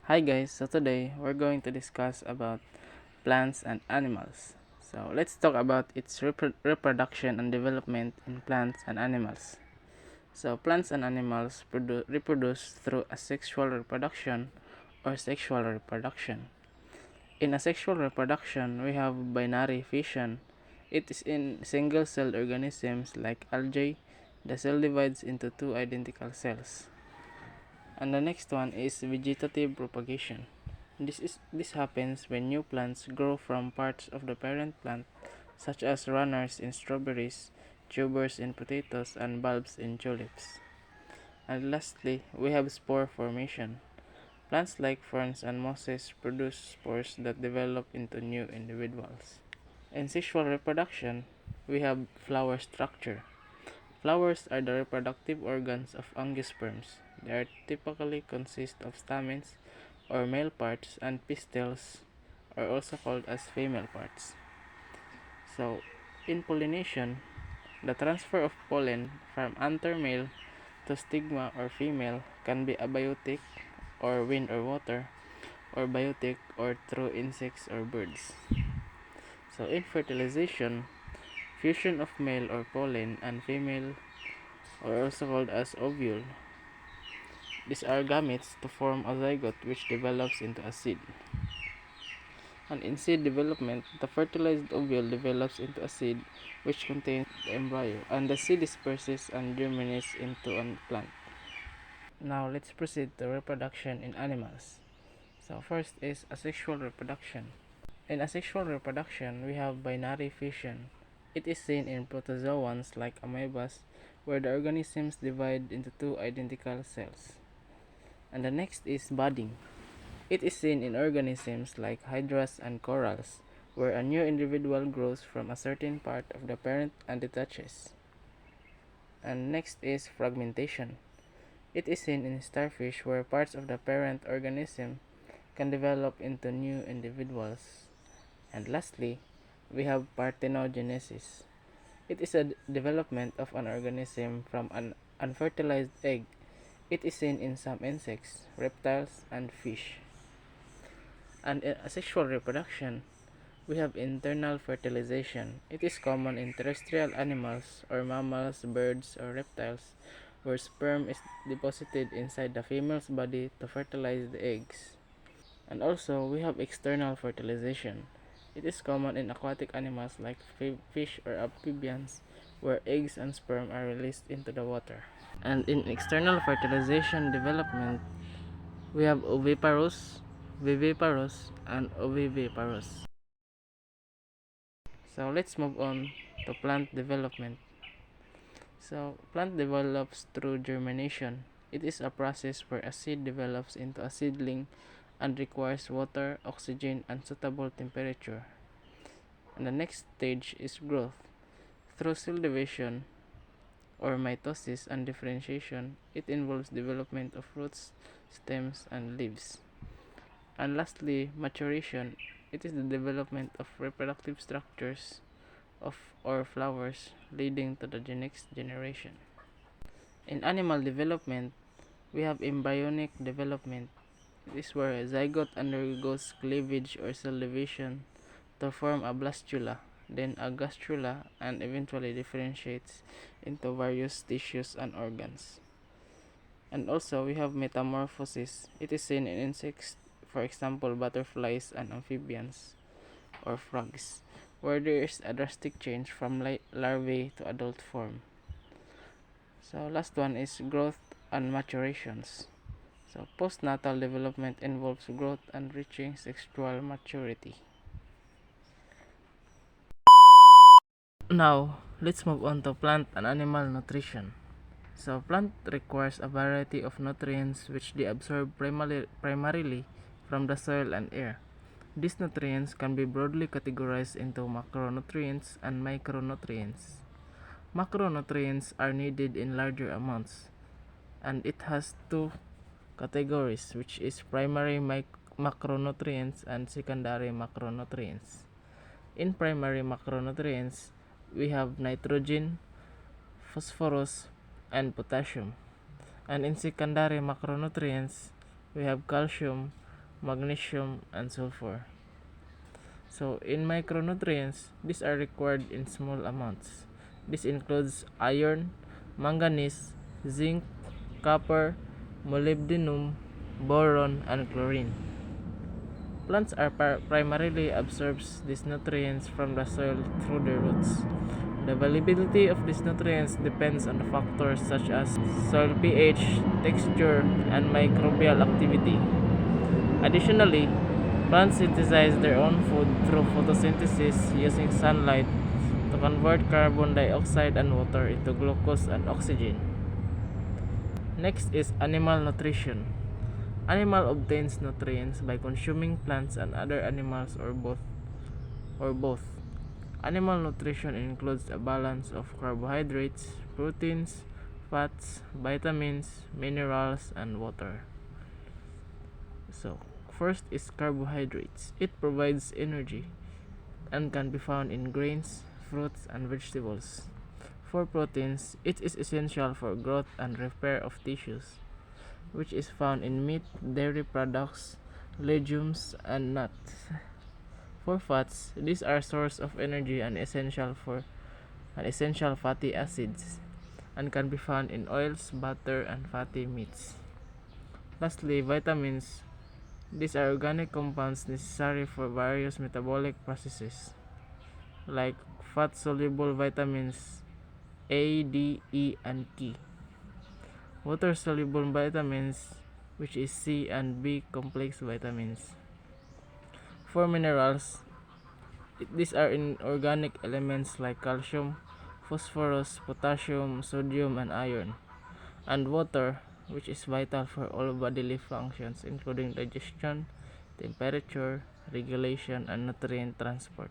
Hi guys, so today we're going to discuss about plants and animals. So let's talk about its reproduction and development in plants and animals. So plants and animals reproduce through asexual reproduction or sexual reproduction. In asexual reproduction, we have binary fission. It is in single-celled organisms like algae. The cell divides into two identical cells. And the next one is vegetative propagation. This happens when new plants grow from parts of the parent plant, such as runners in strawberries, tubers in potatoes, and bulbs in tulips. And lastly, we have spore formation. Plants like ferns and mosses produce spores that develop into new individuals. In sexual reproduction, we have flower structure. Flowers are the reproductive organs of angiosperms. They are typically consist of stamens or male parts, and pistils are also called as female parts. So, in pollination, the transfer of pollen from anther male to stigma or female can be abiotic or wind or water, or biotic or through insects or birds. So, in fertilization, fusion of male or pollen and female are also called as ovule. These are gametes to form a zygote which develops into a seed. And in seed development, the fertilized ovule develops into a seed which contains the embryo, and the seed disperses and germinates into a plant. Now let's proceed to reproduction in animals. So first is asexual reproduction. In asexual reproduction, we have binary fission. It is seen in protozoans like amoebas, where the organisms divide into two identical cells. And the next is budding. It is seen in organisms like hydras and corals, where a new individual grows from a certain part of the parent and detaches. And next is fragmentation. It is seen in starfish, where parts of the parent organism can develop into new individuals. And lastly, we have parthenogenesis. It is a development of an organism from an unfertilized egg. It is seen in some insects, reptiles, and fish. And in asexual reproduction, we have internal fertilization. It is common in terrestrial animals or mammals, birds, or reptiles, where sperm is deposited inside the female's body to fertilize the eggs. And also, we have external fertilization. It is common in aquatic animals like fish or amphibians, where eggs and sperm are released into the water. And in external fertilization development, we have oviparous, viviparous, and oviviparous. So let's move on to plant development. So plant develops through germination. It is a process where a seed develops into a seedling and requires water, oxygen, and suitable temperature. And the next stage is growth. Through cell division or mitosis and differentiation, it involves development of roots, stems, and leaves. And lastly, maturation. It is the development of reproductive structures of or flowers leading to the next generation. In animal development, we have embryonic development. This is where a zygote undergoes cleavage or cell division to form a blastula, then a gastrula, and eventually differentiates into various tissues and organs. And also, we have metamorphosis. It is seen in insects, for example, butterflies and amphibians or frogs, where there is a drastic change from larvae to adult form. So last one is growth and maturations. So postnatal development involves growth and reaching sexual maturity. Now, let's move on to plant and animal nutrition. So plant requires a variety of nutrients which they absorb primarily from the soil and air. These nutrients can be broadly categorized into macronutrients and micronutrients. Macronutrients are needed in larger amounts, and it has two categories, which is primary macronutrients and secondary macronutrients. In primary macronutrients, we have nitrogen, phosphorus, and potassium. And in secondary macronutrients, we have calcium, magnesium, and sulfur. So, in micronutrients, these are required in small amounts. This includes iron, manganese, zinc, copper, molybdenum, boron, and chlorine. Plants are primarily absorbs these nutrients from the soil through their roots. The availability of these nutrients depends on factors such as soil pH, texture, and microbial activity. Additionally, plants synthesize their own food through photosynthesis using sunlight to convert carbon dioxide and water into glucose and oxygen. Next is animal nutrition. Animal obtains nutrients by consuming plants and other animals or both. Animal nutrition includes a balance of carbohydrates, proteins, fats, vitamins, minerals, and water. So, first is carbohydrates. It provides energy and can be found in grains, fruits, and vegetables. For proteins, it is essential for growth and repair of tissues, which is found in meat, dairy products, legumes, and nuts. For fats, these are source of energy and essential fatty acids, and can be found in oils, butter, and fatty meats. Lastly, vitamins. These are organic compounds necessary for various metabolic processes, like fat-soluble vitamins A, D, E, and K. Water-soluble vitamins, which is C and B complex vitamins. For minerals, these are inorganic elements like calcium, phosphorus, potassium, sodium, and iron. And water, which is vital for all bodily functions including digestion, temperature regulation, and nutrient transport.